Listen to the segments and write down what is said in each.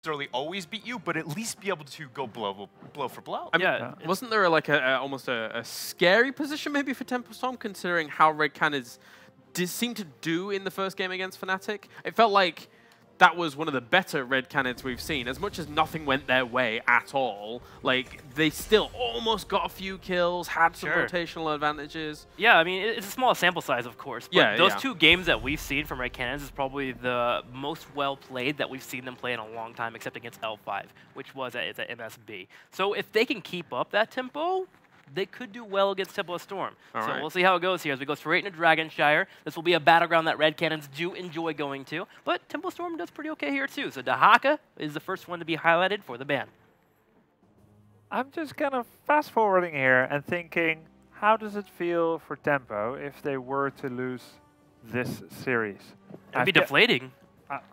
necessarily always beat you, but at least be able to go blow for blow. I mean, wasn't there like almost a scary position maybe for Temple Storm, considering how Red Canids seemed to do in the first game against Fnatic? It felt like that was one of the better Red Canids we've seen. As much as nothing went their way at all, like, they still almost got a few kills, had some rotational advantages. Yeah, I mean, it's a small sample size, of course, but those 2 games that we've seen from Red Canids is probably the most well-played that we've seen them play in a long time, except against L5, which was at MSB. So if they can keep up that tempo, they could do well against Temple Storm. So we'll see how it goes here as we go straight into Dragonshire. This will be a battleground that Red Canids do enjoy going to, but Temple Storm does pretty okay here too. So Dahaka is the first one to be highlighted for the ban. I'm just kind of fast-forwarding here and thinking, how does it feel for Tempo if they were to lose this series? It'd be deflating.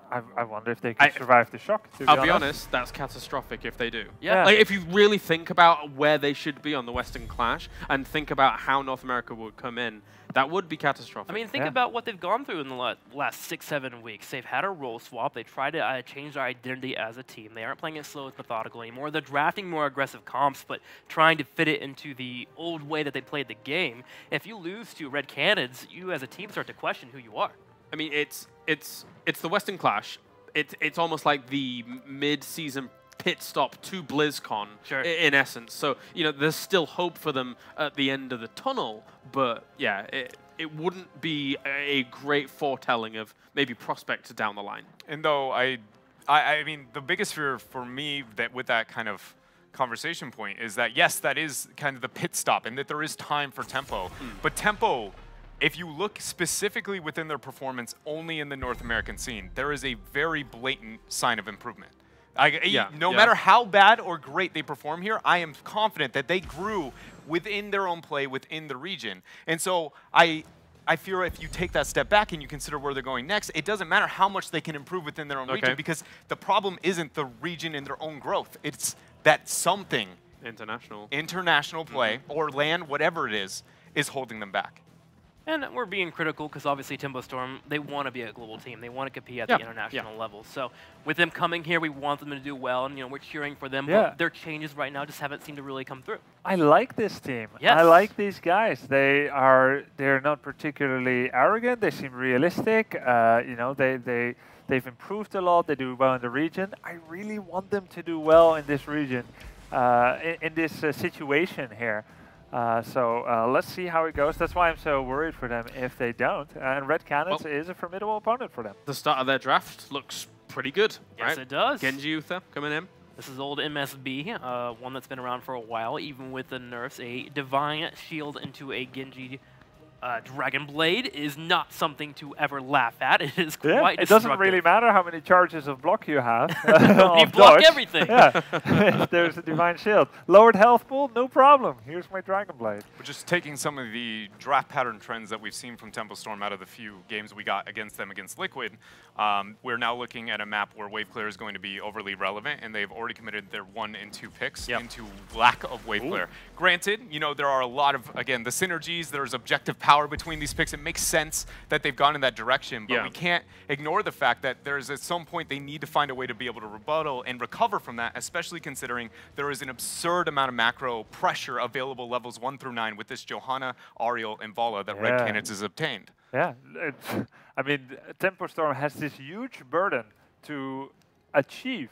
I wonder if they can survive the shock, to be I'll be honest, that's catastrophic if they do. Yeah. Like, if you really think about where they should be on the Western Clash and think about how North America would come in, that would be catastrophic. I mean, think about what they've gone through in the last 6-7 weeks. They've had a role swap. They tried to change their identity as a team. They aren't playing it slow and methodical anymore. They're drafting more aggressive comps, but trying to fit it into the old way that they played the game. If you lose to Red Canids, you as a team start to question who you are. I mean, it's the Western Clash. It's almost like the mid-season pit stop to BlizzCon, in essence. So, you know, there's still hope for them at the end of the tunnel, but yeah, it wouldn't be a great foretelling of maybe prospects down the line. And though I mean, the biggest fear for me that with that kind of conversation point is that, yes, that is kind of the pit stop and that there is time for Tempo, but Tempo, if you look specifically within their performance only in the North American scene, there is a very blatant sign of improvement. No matter how bad or great they perform here, I am confident that they grew within their own play within the region. And so I fear if you take that step back and you consider where they're going next, it doesn't matter how much they can improve within their own region, because the problem isn't the region in their own growth. It's that something, international play or land, whatever it is holding them back. And we're being critical because obviously Tempo Storm, they want to be a global team. They want to compete at the international level. So with them coming here, we want them to do well, and we're cheering for them. But their changes right now just haven't seemed to really come through. I like this team. Yes. I like these guys. They're not particularly arrogant. They seem realistic. They've improved a lot. They do well in the region. I really want them to do well in this region, in this situation here. So let's see how it goes. That's why I'm so worried for them if they don't. And Red Canids is a formidable opponent for them. The start of their draft looks pretty good, right? Yes, it does. Genji Uther coming in. This is old MSB, one that's been around for a while, even with the nerfs. A Divine Shield into a Genji Dragon Blade is not something to ever laugh at. It is quite it doesn't really matter how many charges of block you have. You block everything. If there's a Divine Shield. Lowered health pool, no problem. Here's my Dragon Blade. We're just taking some of the draft pattern trends that we've seen from Tempo Storm out of the few games we got against them against Liquid. We're now looking at a map where wave clear is going to be overly relevant, and they've already committed their 1 and 2 picks into lack of wave clear. Granted, there are a lot of, again, the synergies, there's objective power between these picks. It makes sense that they've gone in that direction, but we can't ignore the fact that there's at some point they need to find a way to be able to rebuttal and recover from that, especially considering there is an absurd amount of macro pressure available levels 1 through 9 with this Johanna, Ariel, and Vala that Red Canids has obtained. Yeah, I mean, Tempo Storm has this huge burden to achieve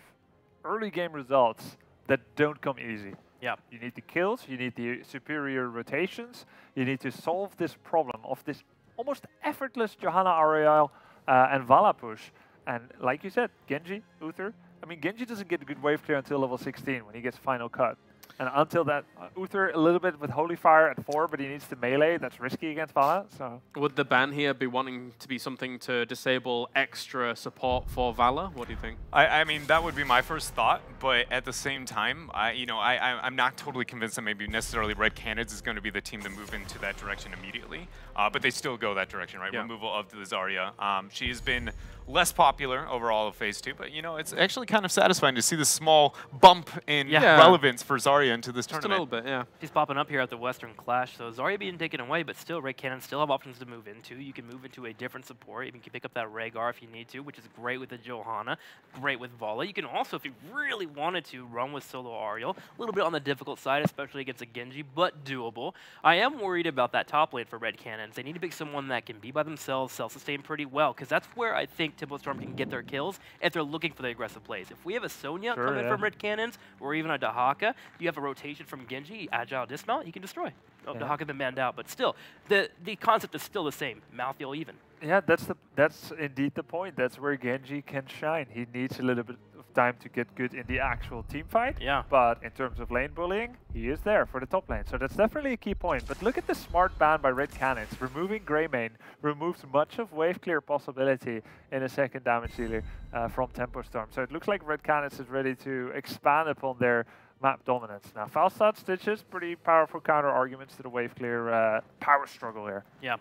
early game results that don't come easy. Yeah. You need the kills, you need the superior rotations, you need to solve this problem of this almost effortless Johanna, Ariel, and Vala push. And like you said, Genji, Uther, I mean, Genji doesn't get a good wave clear until level 16 when he gets final cut. And until that, Uther a little bit with Holy Fire at 4, but he needs to melee. That's risky against Vala. So would the ban here be wanting to be something to disable extra support for Vala? What do you think? I mean, that would be my first thought, but at the same time, I'm not totally convinced that maybe necessarily Red Canids is going to be the team to move into that direction immediately. But they still go that direction, right? Removal of the Zarya. She has been less popular overall of Phase 2, but you know, it's actually kind of satisfying to see this small bump in relevance for Zarya into this tournament. Just a little bit, yeah. She's popping up here at the Western Clash, so Zarya being taken away, but still Red Canids still have options to move into. You can move into a different support. You can pick up that Rhaegar if you need to, which is great with the Johanna, great with Vala. You can also, if you really wanted to, run with solo Ariel. A little bit on the difficult side, especially against a Genji, but doable. I am worried about that top lane for Red Canids. They need to pick someone that can be by themselves, self-sustain pretty well, because that's where I think Tempo Storm can get their kills if they're looking for the aggressive plays. If we have a Sonya come in from Red Canids, or even a Dahaka, you have a rotation from Genji, agile dismount, you can destroy. Oh, Dahaka been banned out, but still, the concept is still the same. Mouthfeel even. Yeah, that's indeed the point. That's where Genji can shine. He needs a little bit of time to get good in the actual team fight. Yeah. But in terms of lane bullying, he is there for the top lane. So that's definitely a key point. But look at the smart ban by Red Canids. Removing Greymane removes much of wave clear possibility in a second damage dealer from Tempo Storm. So it looks like Red Canids is ready to expand upon their map dominance. Now, Falstad Stitches, pretty powerful counter arguments to the wave clear power struggle here. Yeah.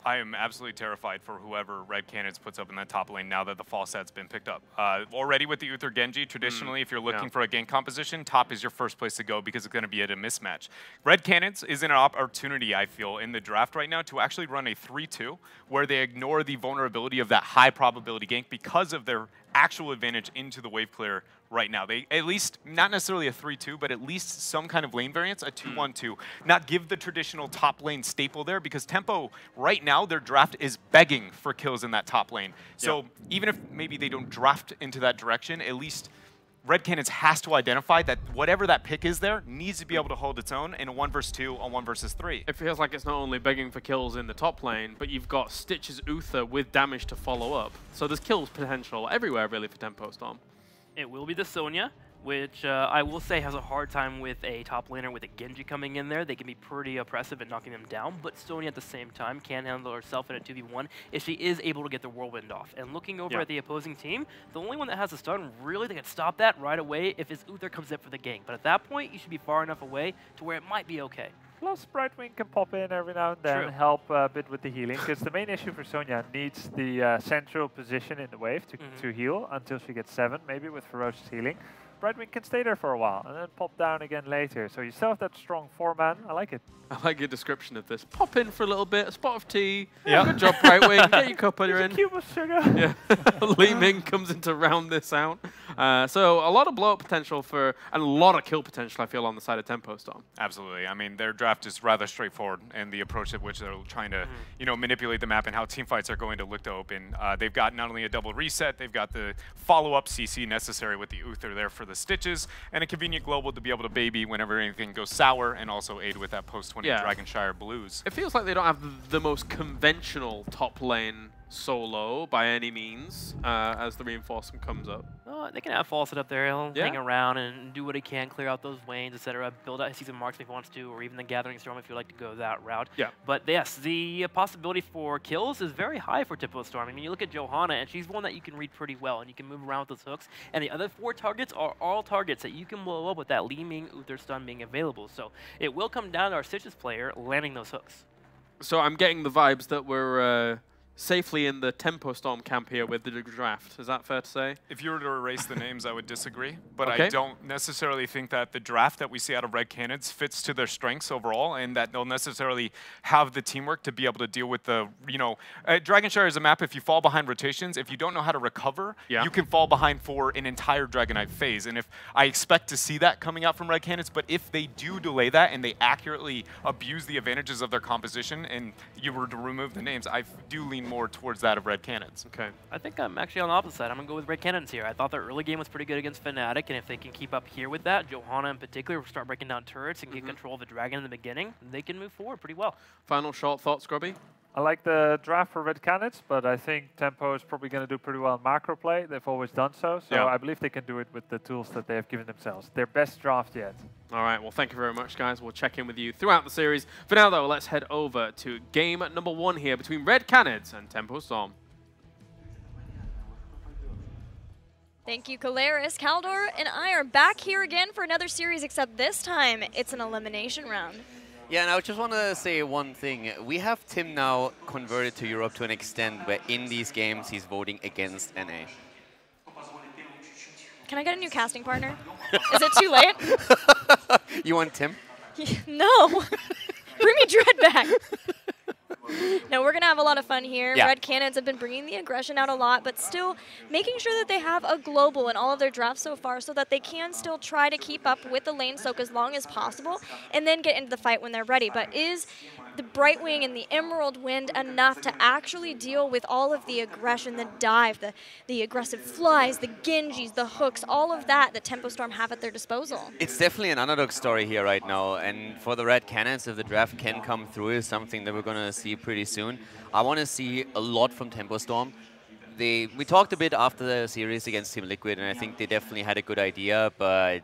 I am absolutely terrified for whoever Red Canids puts up in that top lane now that the Falstat's been picked up. Already with the Uther Genji, traditionally, if you're looking for a gank composition, top is your first place to go because it's going to be at a mismatch. Red Canids is an opportunity, I feel, in the draft right now to actually run a 3-2 where they ignore the vulnerability of that high probability gank because of their actual advantage into the wave clear right now. They at least, not necessarily a 3-2, but at least some kind of lane variance, a 2-1-2. Not give the traditional top lane staple there because Tempo, right now, their draft is begging for kills in that top lane. So even if maybe they don't draft into that direction, at least Red Canids has to identify that whatever that pick is there needs to be able to hold its own in a 1 versus 2 on 1 versus 3. It feels like it's not only begging for kills in the top lane, but you've got Stitch's Uther with damage to follow up. So there's kills potential everywhere, really, for Tempo Storm. It will be the Sonya, which I will say has a hard time with a top laner with a Genji coming in there. They can be pretty oppressive at knocking them down, but Sonya at the same time can handle herself in a 2v1 if she is able to get the whirlwind off. And looking over at the opposing team, the only one that has a stun really that can stop that right away if his Uther comes in for the gank. But at that point, you should be far enough away to where it might be okay. Plus, Brightwing can pop in every now and then, help a bit with the healing, because the main issue for Sonya needs the central position in the wave to heal until she gets 7, maybe with Ferocious Healing. Brightwing can stay there for a while and then pop down again later. So you still have that strong 4-man. I like it. I like your description of this. Pop in for a little bit, a spot of tea. Yeah. Good job, Brightwing. Get your cup in. A cube of sugar. Yeah. Li Ming comes in to round this out. So a lot of blow-up potential and a lot of kill potential, I feel, on the side of Tempo Storm. Absolutely. I mean, their draft is rather straightforward in the approach at which they're trying to, manipulate the map and how teamfights are going to look to open. They've got not only a double reset, they've got the follow-up CC necessary with the Uther there for the Stitches, and a convenient global to be able to baby whenever anything goes sour, and also aid with that post-20 Dragonshire Blues. It feels like they don't have the most conventional top lane solo by any means as the reinforcement comes up. They can have Fawcett up there. He'll hang around and do what he can, clear out those lanes, etc. Build out season marks if he wants to, or even the Gathering Storm if you like to go that route. Yeah. But yes, the possibility for kills is very high for Tempo Storm. I mean, you look at Johanna, and she's one that you can read pretty well, and you can move around with those hooks. And the other 4 targets are all targets that you can blow up with that Li Ming Uther stun being available. So it will come down to our Stitches player landing those hooks. So I'm getting the vibes that we're safely in the Tempo Storm camp here with the draft. Is that fair to say? If you were to erase the names, I would disagree. But I don't necessarily think that the draft that we see out of Red Canids fits to their strengths overall, and that they'll necessarily have the teamwork to be able to deal with the, Dragonshire is a map, if you fall behind rotations, if you don't know how to recover, you can fall behind for an entire Dragonite phase. And if I expect to see that coming out from Red Canids, but if they do delay that and they accurately abuse the advantages of their composition, and you were to remove the names, I do lean more towards that of Red Canids. Okay. I think I'm actually on the opposite side. I'm going to go with Red Canids here. I thought their early game was pretty good against Fnatic, and if they can keep up here with that, Johanna in particular will start breaking down turrets and get control of the dragon in the beginning, they can move forward pretty well. Final short thoughts, Scrubby? I like the draft for Red Canids, but I think Tempo is probably going to do pretty well in macro play. They've always done so, so I believe they can do it with the tools that they have given themselves. Their best draft yet. All right, well, thank you very much, guys. We'll check in with you throughout the series. For now, though, let's head over to game number 1 here between Red Canids and Tempo Storm. Thank you, Kalaris. Kaldor and I are back here again for another series, except this time it's an elimination round. Yeah, and I just want to say one thing. We have Tim now converted to Europe to an extent where in these games he's voting against NA. Can I get a new casting partner? Is it too late? You want Tim? No. Bring me Dread back. No, we're going to have a lot of fun here. Yeah. Red Cannids have been bringing the aggression out a lot, but still making sure that they have a global in all of their drafts so far so that they can still try to keep up with the lane soak as long as possible and then get into the fight when they're ready. But is the Brightwing and the Emerald Wind enough to actually deal with all of the aggression, the dive, the aggressive flies, the Genjis, the hooks, all of that Tempo Storm have at their disposal? It's definitely an underdog story here right now, and for the Red Cannids, if the draft can come through, is something that we're going to see pretty soon. I want to see a lot from Tempo Storm. We talked a bit after the series against Team Liquid, and I think they definitely had a good idea, but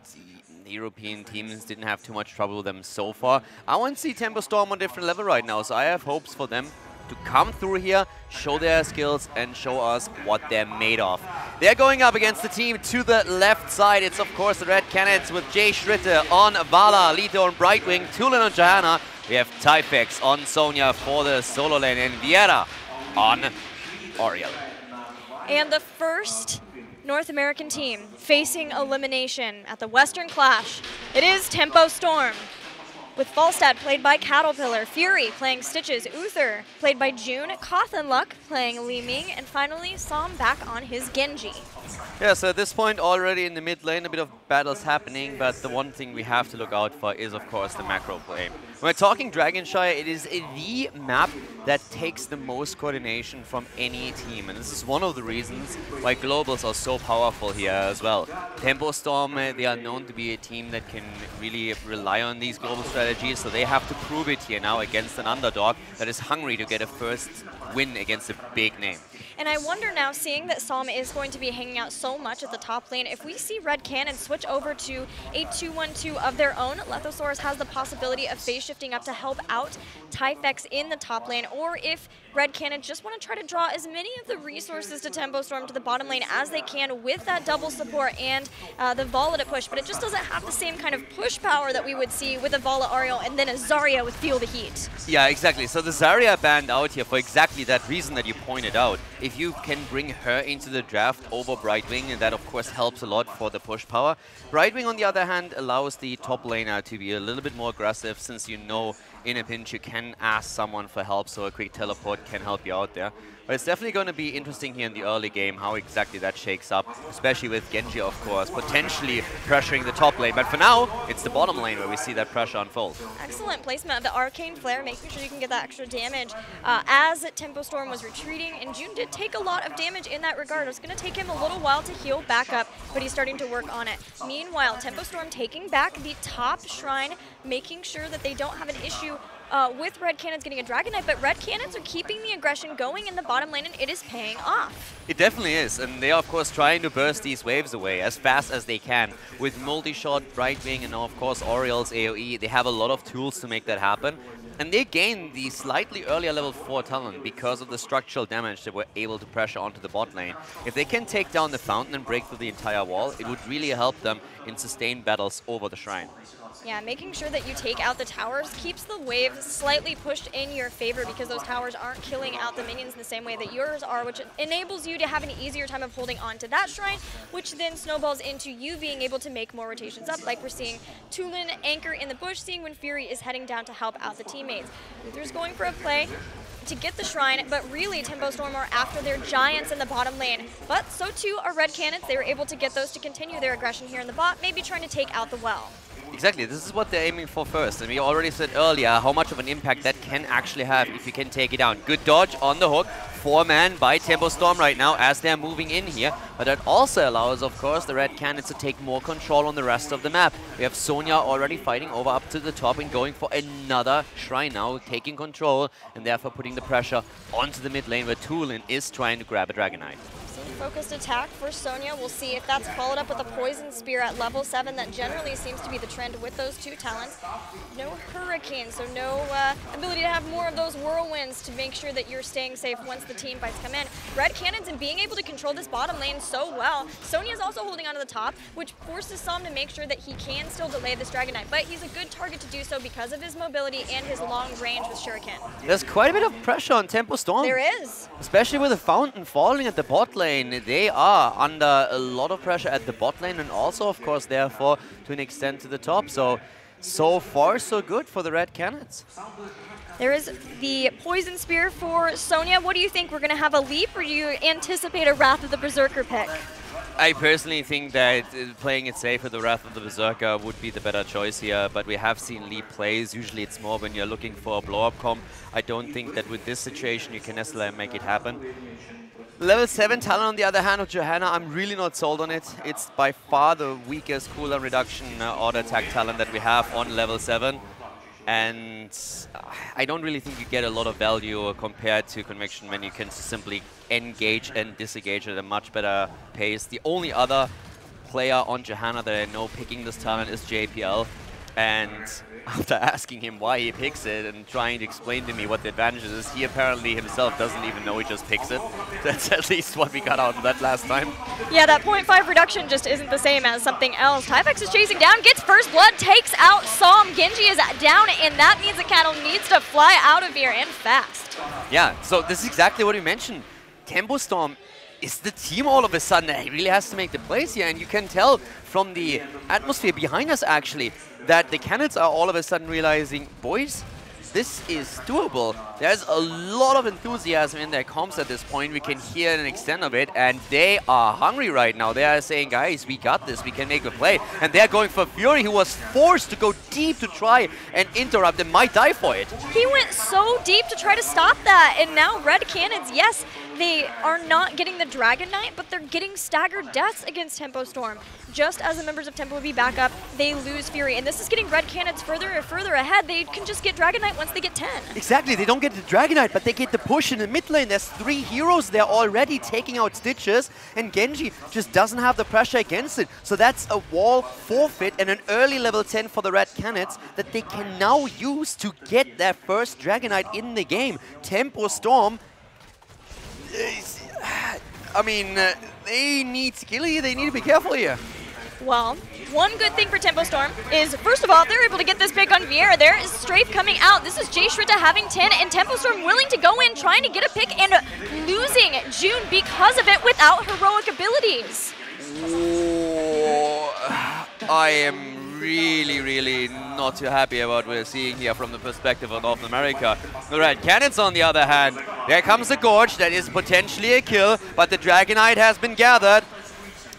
European teams didn't have too much trouble with them so far. I want to see Tempo Storm on a different level right now, so I have hopes for them to come through here, show their skills, and show us what they're made of. They're going up against the team to the left side. It's, of course, the Red Cannids with Jay Schritte on Vala, Lito on Brightwing, Tulin on Johanna. We have Typhex on Sonya for the solo lane, and Vieira on Oriel. And the first North American team facing elimination at the Western Clash. It is Tempo Storm, with Falstad played by Caterpillar, Fury playing Stitches, Uther played by June, Cothenluck playing Li Ming, and finally Som back on his Genji. Yeah, so at this point already in the mid lane a bit of battles happening, but the one thing we have to look out for is of course the macro play. When we're talking Dragonshire, it is the map that takes the most coordination from any team, and this is one of the reasons why globals are so powerful here as well. Tempo Storm, they are known to be a team that can really rely on these global strategies, so they have to prove it here now against an underdog that is hungry to get a first win against a big name. And I wonder now, seeing that Som is going to be hanging out so much at the top lane, if we see Red Cannon switch over to a 2-1-2 of their own, Lethosaurus has the possibility of phase shifting up to help out Typhex in the top lane, or if Red Cannon just want to try to draw as many of the resources to Tempo Storm to the bottom lane as they can with that double support and the Vala to push, but it just doesn't have the same kind of push power that we would see with a Vala Ariel and then a Zarya with Feel the Heat. Yeah, exactly. So the Zarya banned out here for exactly that reason that you pointed out. If you can bring her into the draft over Brightwing, and that of course helps a lot for the push power. Brightwing on the other hand allows the top laner to be a little bit more aggressive, since you know in a pinch you can ask someone for help, so a quick teleport can help you out there. But it's definitely going to be interesting here in the early game how exactly that shakes up, especially with Genji, of course, potentially pressuring the top lane. But for now, it's the bottom lane where we see that pressure unfold. Excellent placement of the Arcane Flare, making sure you can get that extra damage. As Tempo Storm was retreating, and June did take a lot of damage in that regard. It's going to take him a little while to heal back up, but he's starting to work on it. Meanwhile, Tempo Storm taking back the top shrine, making sure that they don't have an issue with Red Cannons getting a Dragon Knight, but Red Cannons are keeping the aggression going in the bottom lane, and it is paying off. It definitely is, and they are of course trying to burst these waves away as fast as they can. With multi-shot, Brightwing, and now of course Oriel's AoE, they have a lot of tools to make that happen. And they gain the slightly earlier level 4 talent because of the structural damage they were able to pressure onto the bot lane. If they can take down the fountain and break through the entire wall, it would really help them in sustained battles over the shrine. Yeah, making sure that you take out the towers keeps the wave slightly pushed in your favor, because those towers aren't killing out the minions in the same way that yours are, which enables you to have an easier time of holding on to that shrine, which then snowballs into you being able to make more rotations up, like we're seeing Tulin anchor in the bush, seeing when Fury is heading down to help out the teammates. Uther's going for a play to get the shrine, but really Tempo Storm are after their giants in the bottom lane. But so too are Red Cannons. They were able to get those to continue their aggression here in the bot, maybe trying to take out the well. Exactly, this is what they're aiming for first, and we already said earlier how much of an impact that can actually have if you can take it down. Good dodge on the hook, 4-man by Tempo Storm right now as they're moving in here, but that also allows, of course, the Red Cannons to take more control on the rest of the map. We have Sonya already fighting over up to the top and going for another shrine now, taking control, and therefore putting the pressure onto the mid lane where Tulin is trying to grab a Dragon Knight. focused attack for Sonya. We'll see if that's followed up with a Poison Spear at level 7. That generally seems to be the trend with those two talents. No Hurricane, so no ability to have more of those whirlwinds to make sure that you're staying safe once the team fights come in. Red Cannids and being able to control this bottom lane so well. Sonya's also holding onto the top, which forces Som to make sure that he can still delay this Dragon Knight, but he's a good target to do so because of his mobility and his long range with Shuriken. There's quite a bit of pressure on Tempo Storm. There is. Especially with the Fountain falling at the bot lane. They are under a lot of pressure at the bot lane and also, of course, therefore, to an extent to the top. So far, so good for the Red Cannids. There is the Poison Spear for Sonya. What do you think? We're going to have a leap, or do you anticipate a Wrath of the Berserker pick? I personally think that playing it safe with the Wrath of the Berserker would be the better choice here, but we have seen leap plays. Usually it's more when you're looking for a blow-up comp. I don't think that with this situation you can necessarily make it happen. Level 7 talent, on the other hand, of Johanna, I'm really not sold on it. It's by far the weakest cooldown reduction auto attack talent that we have on level 7. And I don't really think you get a lot of value compared to Conviction when you can simply engage and disengage at a much better pace. The only other player on Johanna that I know picking this talent is JPL. And after asking him why he picks it and trying to explain to me what the advantages is, he apparently himself doesn't even know he just picks it. That's at least what we got out of that last time. Yeah, that 0.5 reduction just isn't the same as something else. Tyvex is chasing down, gets first blood, takes out Som. Genji is down, and that means that Cattle needs to fly out of here and fast. Yeah, so this is exactly what we mentioned. Tempo Storm is the team all of a sudden that really has to make the plays here, and you can tell from the atmosphere behind us actually that the Cannids are all of a sudden realizing, boys, this is doable. There's a lot of enthusiasm in their comps at this point. We can hear an extent of it, and they are hungry right now. They are saying, guys, we got this, we can make a play. And they're going for Fury, who was forced to go deep to try and interrupt and might die for it. He went so deep to try to stop that, and now Red Cannids, yes, they are not getting the Dragon Knight, but they're getting staggered deaths against Tempo Storm. Just as the members of Tempo would be back up, they lose Fury, and this is getting Red Cannids further and further ahead. They can just get Dragon Knight once they get 10. Exactly, they don't get the Dragon Knight, but they get the push in the mid lane. There's 3 heroes there already taking out Stitches, and Genji just doesn't have the pressure against it. So that's a wall forfeit and an early level 10 for the Red Cannids that they can now use to get their first Dragon Knight in the game. Tempo Storm, I mean, they need skilly, they need to be careful here. Well, one good thing for Tempo Storm is, first of all, they're able to get this pick on Vieira. There is Strafe coming out. This is Jay Shrita having 10, and Tempo Storm willing to go in, trying to get a pick, and losing June because of it without heroic abilities. Ooh, I am really not too happy about what we're seeing here from the perspective of North America. The Red Cannids, on the other hand, there comes a Gorge that is potentially a kill, but the Dragon Knight has been gathered.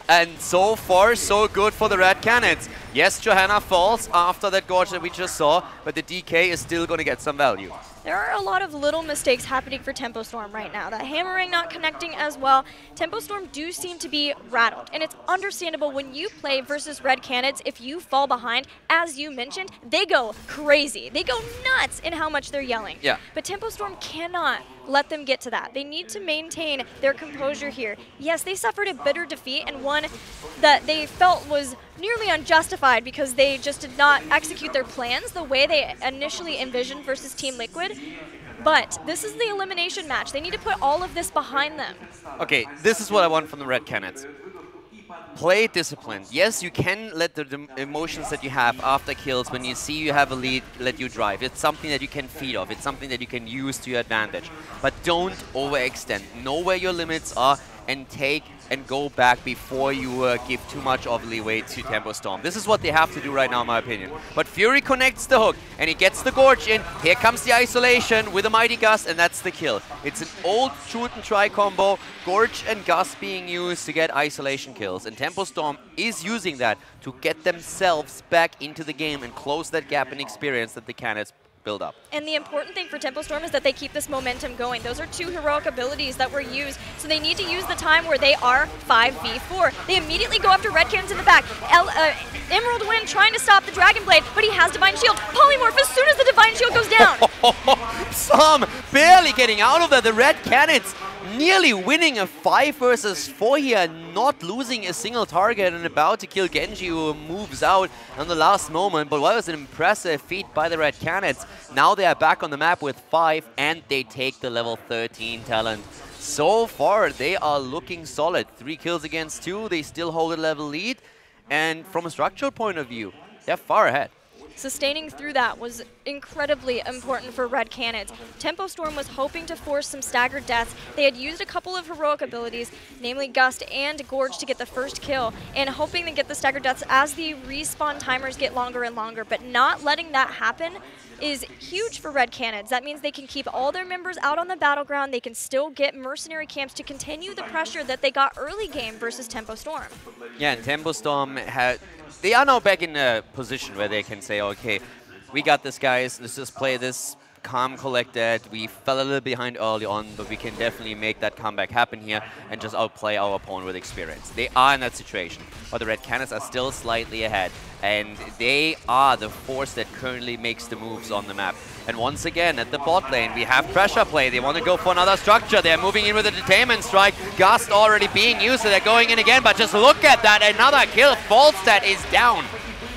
And so far, so good for the Red Cannids. Yes, Johanna falls after that Gorge that we just saw, but the DK is still going to get some value. There are a lot of little mistakes happening for Tempo Storm right now. That hammering not connecting as well. Tempo Storm do seem to be rattled, and it's understandable when you play versus Red Cannids. If you fall behind, as you mentioned, they go crazy. They go nuts in how much they're yelling. Yeah. But Tempo Storm cannot let them get to that. They need to maintain their composure here. Yes, they suffered a bitter defeat, and one that they felt was nearly unjustified because they just did not execute their plans the way they initially envisioned versus Team Liquid. But this is the elimination match. They need to put all of this behind them. Okay, this is what I want from the Red Cannids. Play disciplined. Yes, you can let the emotions that you have after kills, when you see you have a lead, let you drive. It's something that you can feed off. It's something that you can use to your advantage. But don't overextend. Know where your limits are and take and go back before you give too much of leeway to Tempo Storm. This is what they have to do right now, in my opinion. But Fury connects the hook, and he gets the Gorge in. Here comes the isolation with a Mighty Gust, and that's the kill. It's an old shoot and try combo. Gorge and Gust being used to get isolation kills. And Tempo Storm is using that to get themselves back into the game and close that gap in experience that the Cannids build up. And the important thing for Tempo Storm is that they keep this momentum going. Those are 2 heroic abilities that were used, so they need to use the time where they are 5v4. They immediately go after Red Cannids in the back. Emerald Wind trying to stop the Dragon Blade, but he has Divine Shield. Polymorph as soon as the Divine Shield goes down. Som barely getting out of there. The Red Cannids nearly winning a 5 versus 4 here, not losing a single target and about to kill Genji, who moves out on the last moment. But what was an impressive feat by the Red Canids. Now they are back on the map with 5 and they take the level 13 talent. So far, they are looking solid. 3 kills against 2, they still hold a level lead. And from a structural point of view, they're far ahead. Sustaining through that was incredibly important for Red Canids. Tempo Storm was hoping to force some staggered deaths. They had used a couple of heroic abilities, namely Gust and Gorge, to get the first kill, and hoping to get the staggered deaths as the respawn timers get longer and longer. But not letting that happen is huge for Red Canids. That means they can keep all their members out on the battleground. They can still get mercenary camps to continue the pressure that they got early game versus Tempo Storm. Yeah, and Tempo Storm they are now back in a position where they can say, okay, we got this, guys. Let's just play this calm, collected. We fell a little behind early on, but we can definitely make that comeback happen here and just outplay our opponent with experience. They are in that situation, but the Red Canids are still slightly ahead, and they are the force that currently makes the moves on the map. And once again, at the bot lane, we have pressure play. They want to go for another structure. They're moving in with a detainment strike. Gust already being used, so they're going in again, but just look at that. Another kill. Falstad is down.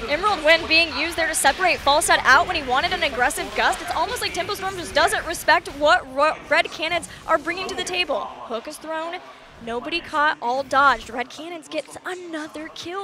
Emerald Wind being used there to separate Falstad out when he wanted an aggressive Gust. It's almost like Tempo Storm just doesn't respect what Red Canids are bringing to the table. Hook is thrown, nobody caught, all dodged. Red Canids gets another kill.